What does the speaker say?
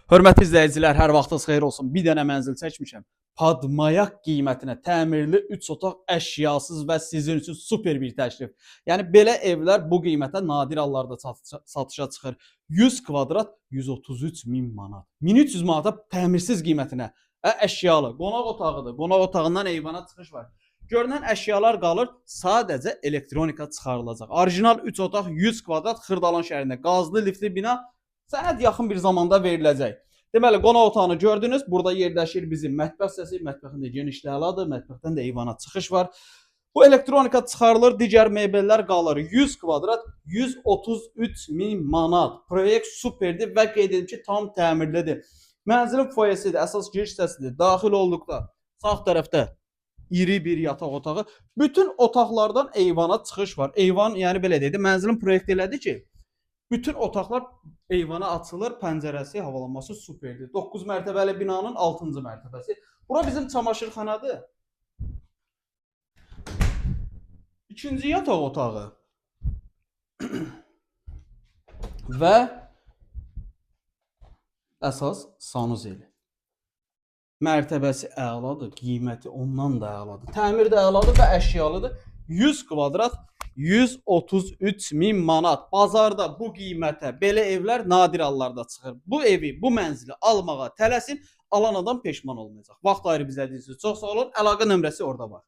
Hörmətli izləyicilər, hər vaxtınız xeyir olsun. Bir dənə mənzil çəkmişəm. Padmayak qiymətinə təmirli 3 otaq əşyasız və sizin üçün super bir təklif. Yəni belə evlər bu qiymətə nadir hallarda satışa çıxır. 100 kvadrat 133 min manat. 1300 manata təmirsiz qiymətinə. Əşyalı, qonaq otağıdır. Qonaq otağından eyvana çıxış var. Görünən əşyalar qalır, sadəcə elektronika çıxarılacaq. Orijinal 3 otaq 100 kvadrat Xırdalan şəhərində qazlı liftli bina sənəd yaxın bir zamanda veriləcək. Deməli, qonaq otağını gördünüz. Burada yerləşir bizim mətbəx hissəsi. Mətbəxin də genişliyi əladır. Mətbəxdən də eyvana çıxış var. Bu elektronika çıxarılır, digər mebellər qalır. 100 kvadrat 133 min manat. Proyekt superdir və qeyd edim ki, tam təmirlidir. Mənzilin foyesidir, əsas giriş hissəsidir. Daxil olduqda sağ tərəfdə iri bir yataq otağı. Bütün otaqlardan eyvana çıxış var. Eyvan, yəni belə deyək, mənzilin proyekt elədi ki, bütün otaqlar eyvana açılır, pəncərəsi, havalanması superdir. 9 mərtəbəli binanın 6-cı mərtəbəsi. Bura bizim çamaşırxanadır. İkinci yataq otağı. Və əsas sanuzeli. Mərtəbəsi əladır, qiyməti ondan da əladır. Təmir də əladır və əşyalıdır. 100 kvadrat 133 min manat. Bazarda bu qiymətə belə evlər nadir hallarda çıxır. Bu evi, bu mənzili almağa tələsin, alan adam peşman olmayacaq. Vaxt ayırıb izlədiyiniz üçün çox sağ olun. Əlaqə nömrəsi orada var.